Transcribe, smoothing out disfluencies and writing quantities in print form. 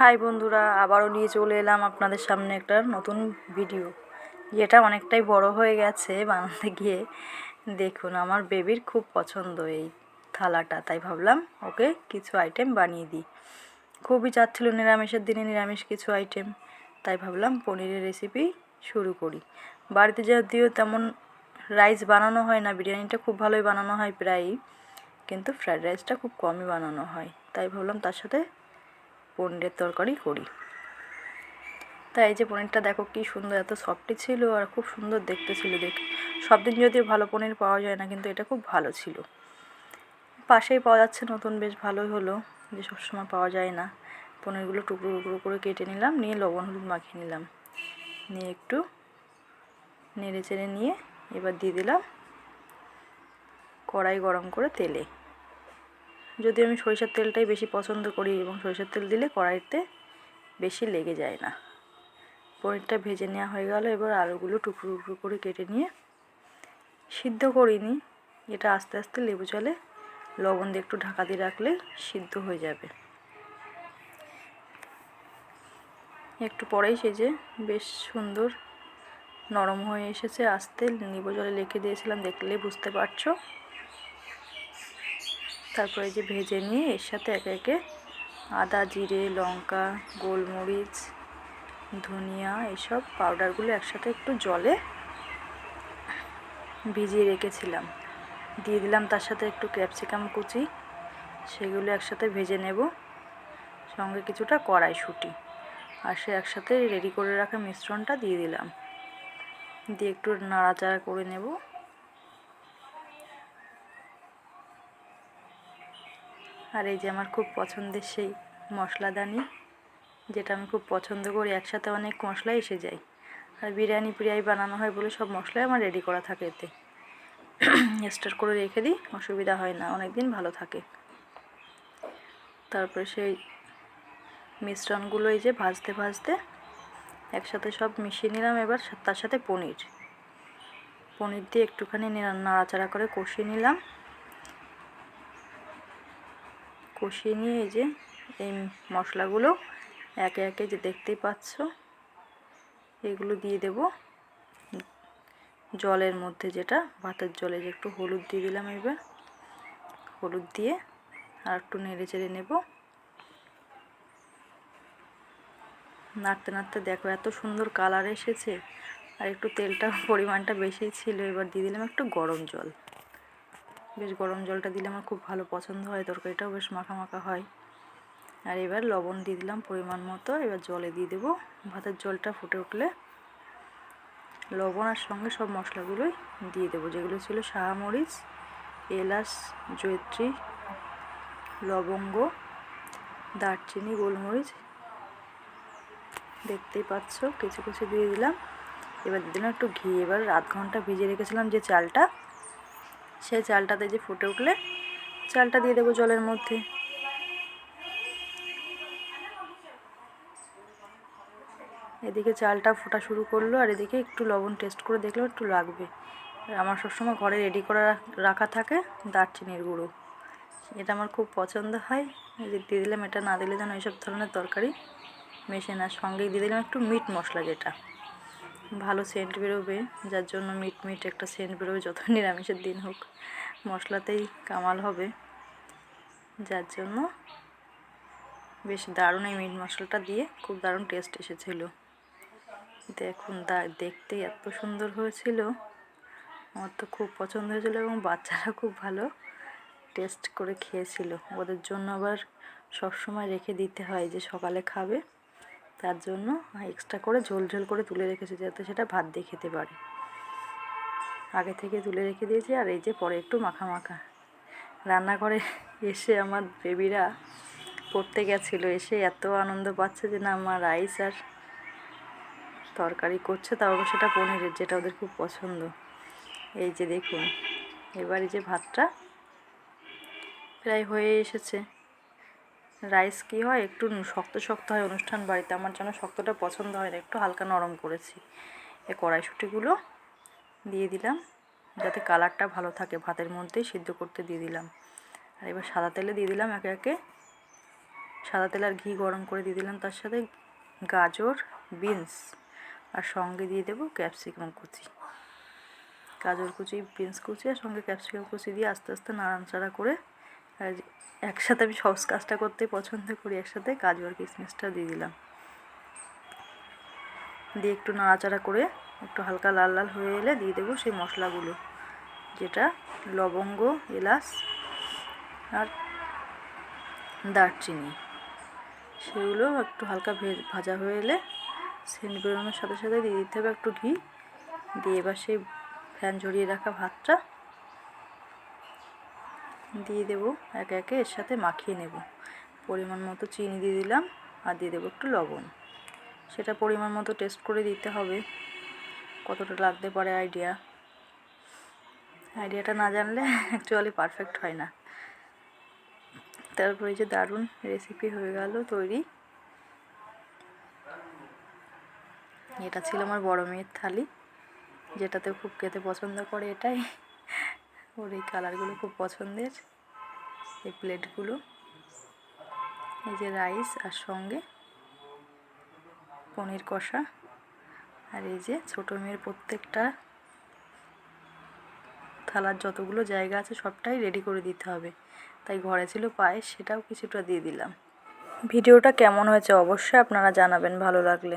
High বন্ধুরা, আবারও নিয়ে চলে এলাম আপনাদের সামনে একটা নতুন ভিডিও, যেটা অনেকটাই বড় হয়ে গেছে বানাতে গিয়ে। দেখুন, আমার বেবির খুব পছন্দ এই থালাটা, তাই ভাবলাম ওকে কিছু আইটেম বানিয়ে দিই। খুবই চাচ্ছিল নিরামিষের দিনে নিরামিষ কিছু আইটেম, তাই ভাবলাম পনিরের রেসিপি শুরু করি। বাড়িতে যদিও তেমন রাইস বানানো হয় না, বিরিয়ানিটা খুব ভালোই বানানো হয় প্রায়ই, কিন্তু ফ্রায়েড রাইসটা খুব কমই বানানো হয়, তাই ভাবলাম তার সাথে পনিরের তরকারি করি। তাই এই যে পনিরটা দেখো কি সুন্দর, এত সফটি ছিল আর খুব সুন্দর দেখতে ছিল। দেখে সব দিন যদিও ভালো পনির পাওয়া যায় না, কিন্তু এটা খুব ভালো ছিল। পাশেই পাওয়া যাচ্ছে নতুন, বেশ ভালোই হলো যে সবসময় পাওয়া যায় না। পনিরগুলো টুকরো টুকরো করে কেটে নিলাম, নিয়ে লবণ হলুদ মাখিয়ে নিলাম, নিয়ে একটু নেড়ে চেড়ে নিয়ে এবার দিয়ে দিলাম কড়াই গরম করে তেলে। যদি আমি সরিষার তেলটাই বেশি পছন্দ করি, এবং সরিষার তেল দিলে কড়াইতে বেশি লেগে যায় না। পনিরটা ভেজে নেওয়া হয়ে গেল। এবার আলুগুলো টুকরো টুকরো করে কেটে নিয়ে, সিদ্ধ করিনি, এটা আস্তে আস্তে লেবু জলে লবণ দিয়ে একটু ঢাকা দিয়ে রাখলে সিদ্ধ হয়ে যাবে। একটু পরেই সেজে বেশ সুন্দর নরম হয়ে এসেছে। আস্তে লেবু জলে রেখে দিয়েছিলাম, দেখলেই বুঝতে পারছো। তারপরে যে ভেজে নিয়ে এর সাথে একে একে আদা, জিরে, লঙ্কা, গোলমরিচ, ধনিয়া এসব পাউডারগুলো একসাথে একটু জলে ভিজিয়ে রেখেছিলাম, দিয়ে দিলাম। তার সাথে একটু ক্যাপসিকাম কুচি, সেগুলো একসাথে ভেজে নেব, সঙ্গে কিছুটা কড়াইশুঁটি, আর সে একসাথে রেডি করে রাখা মিশ্রণটা দিয়ে দিলাম, দিয়ে একটু নাড়াচাড়া করে নেব। আর এই যে আমার খুব পছন্দের সেই মশলাদানি, যেটা আমি খুব পছন্দ করি, একসাথে অনেক মশলাই এসে যায়। আর বিরিয়ানি বানানো হয় বলে সব মশলাই আমার রেডি করা থাকে, এতে স্টোর করে রেখে দিই, অসুবিধা হয় না, অনেক দিন ভালো থাকে। তারপরে সেই মিশ্রণগুলো এই যে ভাজতে ভাজতে একসাথে সব মিশিয়ে নিলাম। এবার তার সাথে পনির দিয়ে একটুখানি নাড়াচাড়া করে কষিয়ে নিলাম। কষিয়ে নিয়ে এই যে এই মশলাগুলো একে একে যে দেখতেই পাচ্ছ, এগুলো দিয়ে দেব জলের মধ্যে, যেটা ভাতের জলে। যে একটু হলুদ দিয়ে দিলাম, এবার হলুদ দিয়ে আর একটু নেড়ে চেড়ে নেব। নাড়তে নাড়তে দেখো এত সুন্দর কালার এসেছে, আর একটু তেলটা পরিমাণটা বেশি ছিল। এবার দিয়ে দিলাম একটু গরম জল, বেশ গরম জলটা দিলে আমার খুব ভালো পছন্দ হয়, তরকারিটাও বেশ মাখা মাখা হয়। আর এবার লবণ দিয়ে দিলাম পরিমাণ মতো। এবার জলে দিয়ে দেবো। ভাতের জলটা ফুটে উঠলে লবণ আর সঙ্গে সব মশলাগুলোই দিয়ে দেবো, যেগুলো ছিল শাহমরিচ, এলাচ, জয়িত্রী, লবঙ্গ, দারচিনি, গোলমরিচ, দেখতেই পাচ্ছ কিছু কিছু দিয়ে দিলাম। এবার দিয়ে দিলাম একটু ঘি। এবার আধ ঘন্টা ভিজিয়ে রেখেছিলাম যে চালটা, সেই চালটাতে যে ফুটে উঠলে চালটা দিয়ে দেবো জলের মধ্যে। এদিকে চালটা ফোটা শুরু করলো, আর এদিকে একটু লবণ টেস্ট করে দেখলেও একটু লাগবে। আর আমার সবসময় ঘরে রেডি করে রাখা থাকে দারচিনির গুঁড়ো, এটা আমার খুব পছন্দ হয়। এই যে দিয়ে দিলাম, এটা না দিলে যেন এইসব ধরনের তরকারি মেশে না। সঙ্গেই দিয়ে দিলাম একটু মিট মশলা, যেটা ভালো সেন্ট বেরোবে, যার জন্য মিট একটা সেন্ট বেরোবে, যত নিরামিষের দিন হোক মশলাতেই কামাল হবে, যার জন্য বেশ দারুণ এই মিট মশলাটা দিয়ে খুব দারুণ টেস্ট এসেছিলো। দেখুন দেখতে এত সুন্দর হয়েছিল, আমার তো খুব পছন্দ হয়েছিল, এবং বাচ্চারা খুব ভালো টেস্ট করে খেয়েছিল। ওদের জন্য আবার সবসময় রেখে দিতে হয়, যে সকালে খাবে, তার জন্য এক্সট্রা করে ঝোল ঝোল করে তুলে রেখেছি, যাতে সেটা ভাত দিয়ে খেতে পারে। আগে থেকে তুলে রেখে দিয়েছি। আর এই যে পরে একটু মাখা মাখা রান্নাঘরে এসে আমার বেবিরা পড়তে গেছিলো, এসে এত আনন্দ পাচ্ছে যে না, মা রাইস আর তরকারি করছে, তাও সেটা পনিরের, যেটা ওদের খুব পছন্দ। এই যে দেখুন, এবার এই যে ভাতটা প্রায় হয়ে এসেছে। রাইস কি হয়, একটু শক্ত শক্ত হয় অনুষ্ঠান বাড়িতে, আমার যেন শক্তটা পছন্দ হয় না, একটু হালকা নরম করেছি। এই কড়াইশুঁটিগুলো দিয়ে দিলাম, যাতে কালারটা ভালো থাকে, ভাতের মধ্যেই সিদ্ধ করতে দিয়ে দিলাম। আর এবার সাদা তেলে দিয়ে দিলাম একে একে সাদা তেল আর ঘি গরম করে দিয়ে দিলাম, তার সাথে গাজর, বিনস আর সঙ্গে দিয়ে দেবো ক্যাপসিকাম কুচি। গাজর কুচি, বিনস কুচি আর সঙ্গে ক্যাপসিকাম কুচি দিয়ে আস্তে আস্তে নাড়াচাড়া করে, আর একসাথে আমি সস কাজটা করতে পছন্দ করি, একসাথে কাজু আর কিশমিশটা দিয়ে দিলাম। দিয়ে একটু নাড়াচাড়া করে একটু হালকা লাল লাল হয়ে এলে দিয়ে দেবো সেই মশলাগুলো, যেটা লবঙ্গ, এলাচ আর দারচিনি। সেগুলো একটু হালকা ভাজা হয়ে এলে সেন্ট বেরোনোর সাথে সাথে দিয়ে দিতে হবে একটু ঘি। দিয়ে এবার সেই ফ্যান ঝরিয়ে রাখা ভাতটা দিয়ে দেবো একে একে, এর সাথে মাখিয়ে নেব। পরিমাণ মতো চিনি দিয়ে দিলাম আর দিয়ে দেবো একটু লবণ। সেটা পরিমাণ মতো টেস্ট করে দিতে হবে, কতটা লাগতে পারে আইডিয়াটা না জানলে অ্যাকচুয়ালি পারফেক্ট হয় না। তারপরে যে দারুণ রেসিপি হয়ে গেল তৈরি। এটা ছিল আমার বড় মেয়ের থালি, যেটাতে খুব খেতে পছন্দ করে এটাই। ওর এই কালারগুলো খুব পছন্দের, এই প্লেটগুলো। এই যে রাইস আর সঙ্গে পনির কষা, আর এই যে ছোটো মেয়ের প্রত্যেকটা থালার যতগুলো জায়গা আছে সবটাই রেডি করে দিতে হবে, তাই ঘরে ছিল পায়েস, সেটাও কিছুটা দিয়ে দিলাম। ভিডিওটা কেমন হয়েছে অবশ্যই আপনারা জানাবেন ভালো লাগলে।